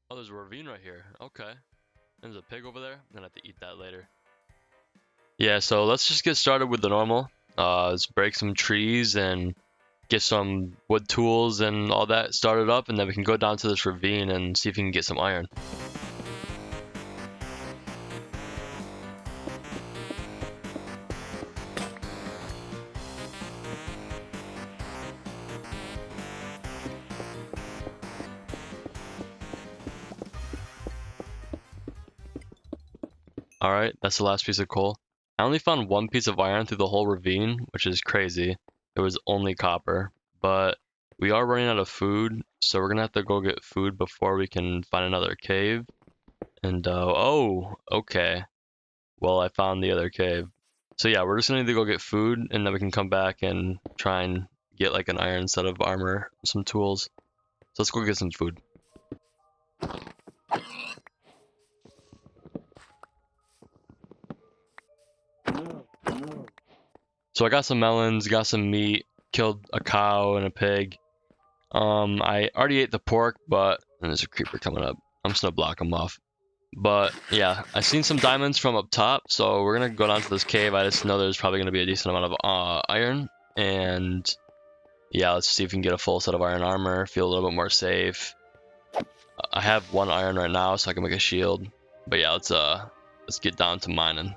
Oh, there's a ravine right here. Okay. There's a pig over there. I'm gonna have to eat that later. Yeah, so let's just get started with the normal. Let's break some trees and get some wood tools and all that started up, and then we can go down to this ravine and see if we can get some iron. Alright, that's the last piece of coal. I only found one piece of iron through the whole ravine, which is crazy. It was only copper. But we are running out of food, so we're gonna have to go get food before we can find another cave. And, oh, okay. Well, I found the other cave. So yeah, we're just gonna need to go get food, and then we can come back and try and get like an iron set of armor, some tools. So let's go get some food. So I got some melons, got some meat, killed a cow and a pig. I already ate the pork, but there's a creeper coming up. I'm just gonna block him off. But yeah, I seen some diamonds from up top, so we're gonna go down to this cave. I just know there's probably gonna be a decent amount of iron, and yeah, let's see if we can get a full set of iron armor. Feel a little bit more safe. I have one iron right now, so I can make a shield. But yeah, let's get down to mining.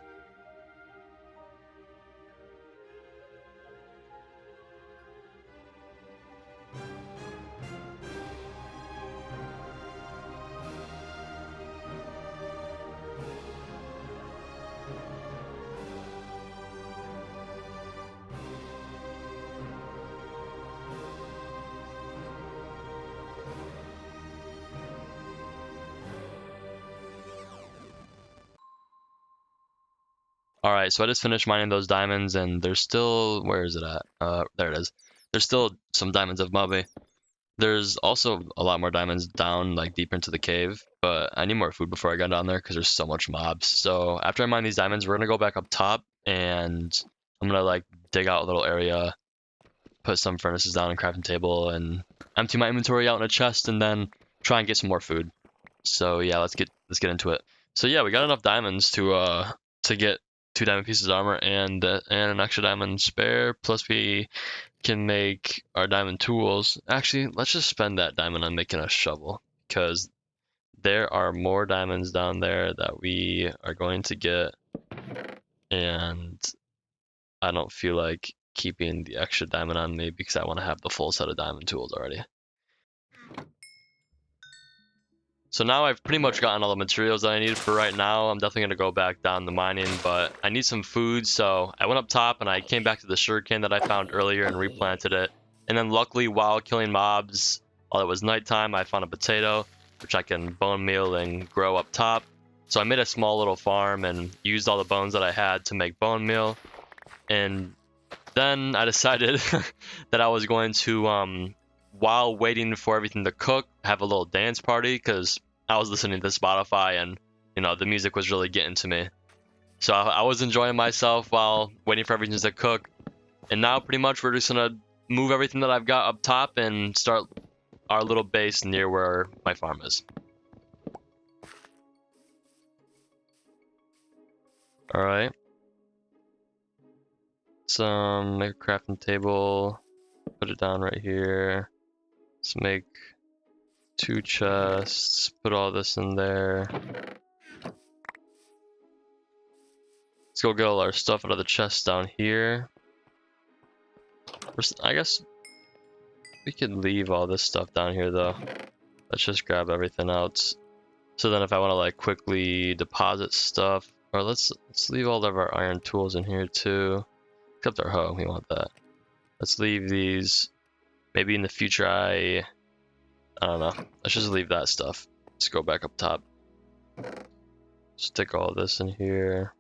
All right, so I just finished mining those diamonds, and there's still, where is it at? There it is. There's still some diamonds above me. There's also a lot more diamonds down, like deep into the cave, but I need more food before I get down there because there's so much mobs. So after I mine these diamonds, we're gonna go back up top, and I'm gonna like dig out a little area, put some furnaces down, and crafting table, and empty my inventory out in a chest, and then try and get some more food. So yeah, let's get into it. So yeah, we got enough diamonds to get 2 diamond pieces of armor and an extra diamond spare. Plus we can make our diamond tools. Actually, let's just spend that diamond on making a shovel because there are more diamonds down there that we are going to get, and I don't feel like keeping the extra diamond on me because I want to have the full set of diamond tools already. So now I've pretty much gotten all the materials that I needed for right now. I'm definitely going to go back down the mining, but I need some food. So I went up top and I came back to the sugarcane that I found earlier and replanted it. And then luckily, while killing mobs, while it was nighttime, I found a potato, which I can bone meal and grow up top. So I made a small little farm and used all the bones that I had to make bone meal. And then I decided that I was going to, while waiting for everything to cook, have a little dance party because I was listening to Spotify and the music was really getting to me. So I was enjoying myself while waiting for everything to cook. And now pretty much we're just gonna move everything that I've got up top and start our little base near where my farm is. All right. So make a crafting table. Put it down right here. Let's make 2 chests. Put all this in there. Let's go get all our stuff out of the chest down here. I guess we could leave all this stuff down here though. Let's just grab everything else. So then if I want to like quickly deposit stuff, or let's leave all of our iron tools in here too. Except our hoe, we want that. Let's leave these. Maybe in the future I don't know. Let's just leave that stuff. Let's go back up top. Stick all this in here.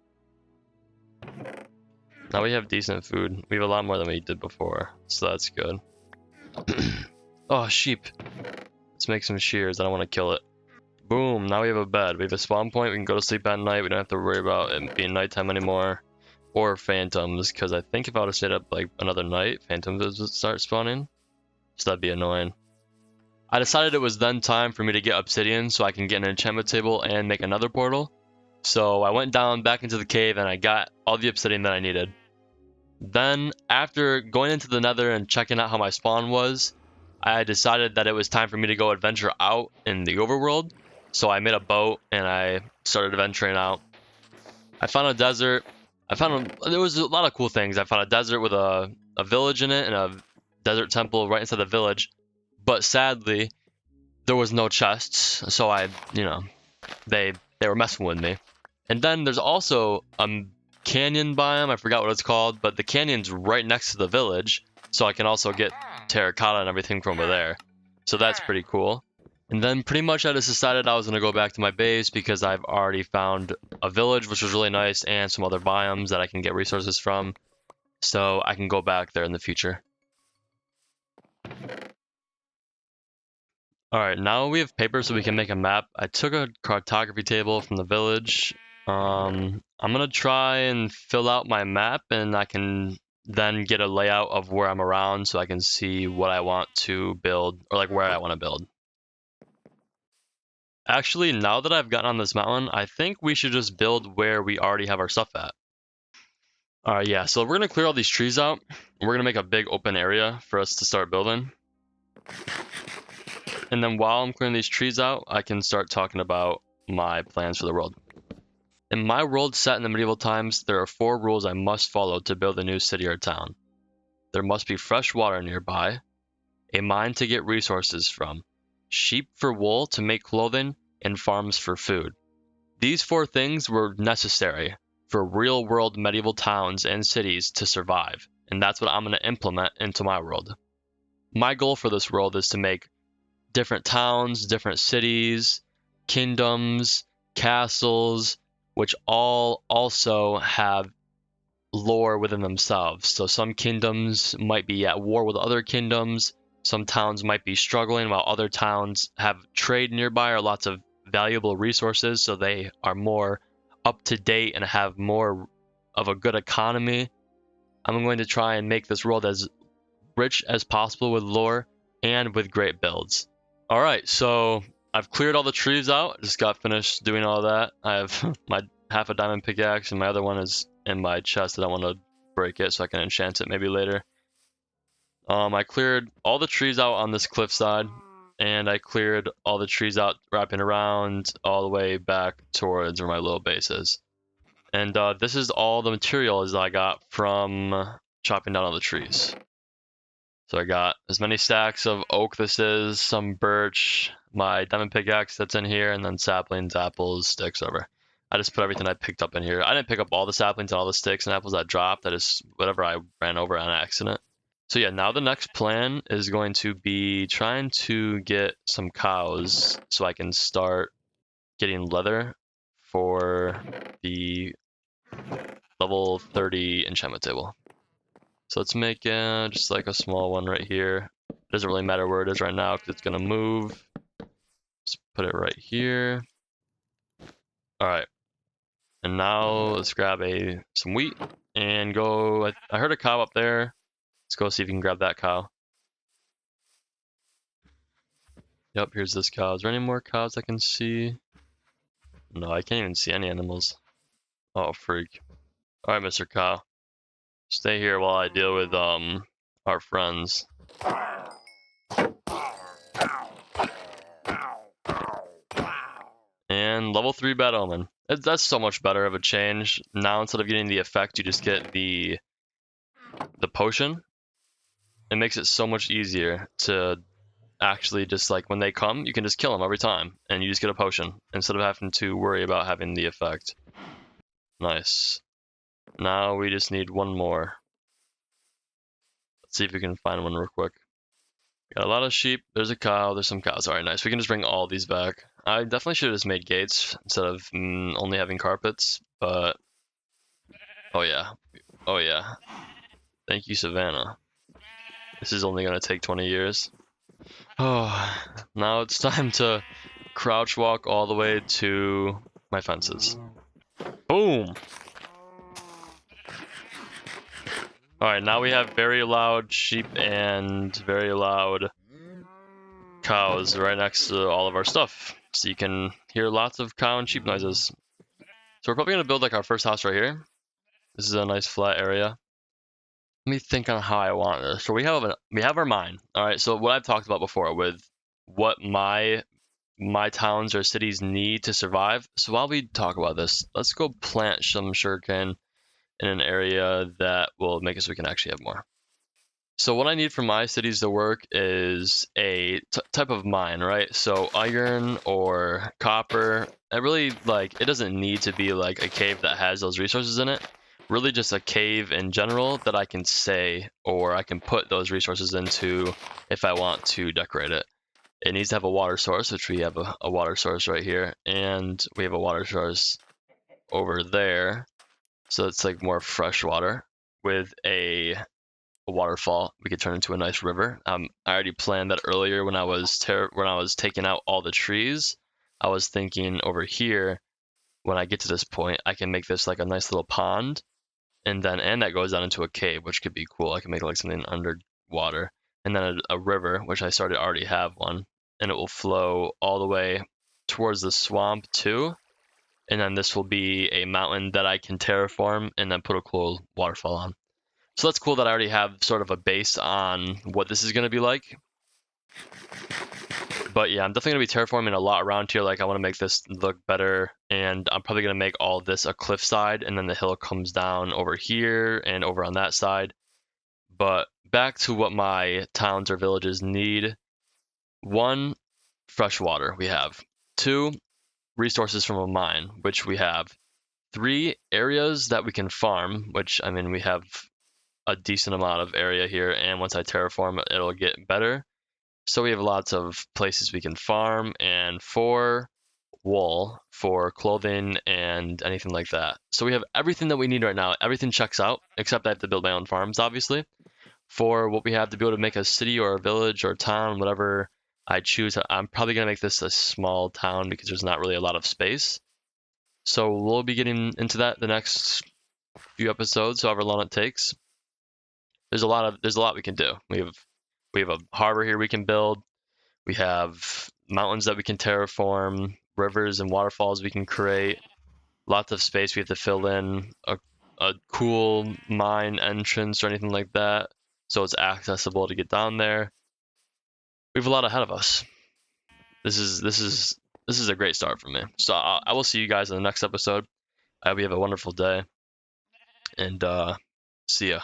Now we have decent food. We have a lot more than we did before, so that's good. Oh, sheep. Let's make some shears. I don't want to kill it. Boom, now we have a bed. We have a spawn point. We can go to sleep at night. We don't have to worry about it being nighttime anymore. Or phantoms, because I think if I would have stayed up like another night, phantoms would start spawning. So that'd be annoying. I decided it was then time for me to get obsidian so I can get an enchantment table and make another portal. So I went down back into the cave and I got all the obsidian that I needed. Then, after going into the nether and checking out how my spawn was, I decided that it was time for me to go adventure out in the overworld. So I made a boat and I started adventuring out. I found a desert. There was a lot of cool things. I found a desert with a village in it and a desert temple right inside the village. But sadly, there was no chests. So they were messing with me. And then there's also a canyon biome. I forgot what it's called, but the canyon's right next to the village, so I can also get terracotta and everything from over there. So that's pretty cool. And then pretty much I just decided I was going to go back to my base because I've already found a village, which was really nice, and some other biomes that I can get resources from. So I can go back there in the future. Alright, now we have paper so we can make a map. I took a cartography table from the village. I'm gonna try and fill out my map and I can then get a layout of where I'm around so I can see what I want to build, or like where I want to build. Actually, now that I've gotten on this mountain, I think we should just build where we already have our stuff at. Alright, yeah, so we're gonna clear all these trees out. We're gonna make a big open area for us to start building. And then while I'm clearing these trees out, I can start talking about my plans for the world. In my world set in the medieval times, there are 4 rules I must follow to build a new city or town. There must be fresh water nearby, a mine to get resources from, sheep for wool to make clothing, and farms for food. These 4 things were necessary for real-world medieval towns and cities to survive, and that's what I'm going to implement into my world. My goal for this world is to make different towns, different cities, kingdoms, castles, which all also have lore within themselves. So some kingdoms might be at war with other kingdoms, some towns might be struggling, while other towns have trade nearby or lots of valuable resources, so they are more up to date and have more of a good economy. I'm going to try and make this world as rich as possible with lore and with great builds. Alright, so I've cleared all the trees out. Just got finished doing all that. I have my half a diamond pickaxe, and my other one is in my chest. I don't want to break it, so I can enchant it maybe later. I cleared all the trees out on this cliffside, and I cleared all the trees out wrapping around all the way back towards where my little base is. And this is all the materials I got from chopping down all the trees. So I got as many stacks of oak this is, some birch, my diamond pickaxe that's in here, and then saplings, apples, sticks, whatever. I just put everything I picked up in here. I didn't pick up all the saplings and all the sticks and apples that dropped. That is whatever I ran over on accident. So yeah, now the next plan is going to be trying to get some cows so I can start getting leather for the level 30 enchantment table. So let's make just like a small one right here. It doesn't really matter where it is right now because it's going to move. Let's put it right here. All right. And now let's grab some wheat and go. I heard a cow up there. Let's go see if we can grab that cow. Yep, here's this cow. Is there any more cows I can see? No, I can't even see any animals. Oh, freak. All right, Mr. Cow. Stay here while I deal with our friends. And level 3 Bad Omen. That's so much better of a change. Now instead of getting the effect, you just get the potion. It makes it so much easier to actually just like when they come, you can just kill them every time, and you just get a potion instead of having to worry about having the effect. Nice. Now we just need one more. Let's see if we can find one real quick. Got a lot of sheep. There's a cow. There's some cows. All right, nice. We can just bring all these back. I definitely should have just made gates instead of only having carpets, but oh yeah. Oh yeah. Thank you, Savannah. This is only going to take 20 years. Oh, now it's time to crouch walk all the way to my fences. Boom! Alright, now we have very loud sheep and very loud cows right next to all of our stuff, so you can hear lots of cow and sheep noises. So we're probably gonna build like our first house right here. This is a nice flat area. Let me think on how I want this. So we have our mine. All right. So what I've talked about before with what my towns or cities need to survive. So while we talk about this, let's go plant some sugarcane in an area that will make it so we can actually have more. So what I need for my cities to work is a type of mine, right? So iron or copper. It doesn't need to be like a cave that has those resources in it. Really just a cave in general that I can say, or I can put those resources into if I want to decorate it. It needs to have a water source, which we have a water source right here, and we have a water source over there. So it's like more fresh water with a waterfall we could turn into a nice river. I already planned that earlier when I was taking out all the trees. I was thinking over here, when I get to this point, I can make this like a nice little pond, and that goes down into a cave, which could be cool. I can make like something underwater, and then a river, which I already have one, and it will flow all the way towards the swamp too. And then this will be a mountain that I can terraform and then put a cool waterfall on. So that's cool that I already have sort of a base on what this is going to be like. But yeah, I'm definitely going to be terraforming a lot around here. Like I want to make this look better, and I'm probably going to make all this a cliffside, and then the hill comes down over here and over on that side. But back to what my towns or villages need. 1, fresh water we have. 2, resources from a mine, which we have. 3, areas that we can farm, which I mean we have a decent amount of area here, and once I terraform it'll get better. So we have lots of places we can farm, and 4, wool for clothing and anything like that. So we have everything that we need right now. Everything checks out, except I have to build my own farms, obviously. For what we have to be able to make a city or a village or a town, whatever I choose, I'm probably going to make this a small town because there's not really a lot of space. So we'll be getting into that the next few episodes, however long it takes. There's a lot we can do. We have a harbor here we can build. We have mountains that we can terraform, rivers and waterfalls we can create. Lots of space we have to fill in, a cool mine entrance or anything like that, so it's accessible to get down there. We have a lot ahead of us. This is a great start for me. So I will see you guys in the next episode. I hope you have a wonderful day, and see ya.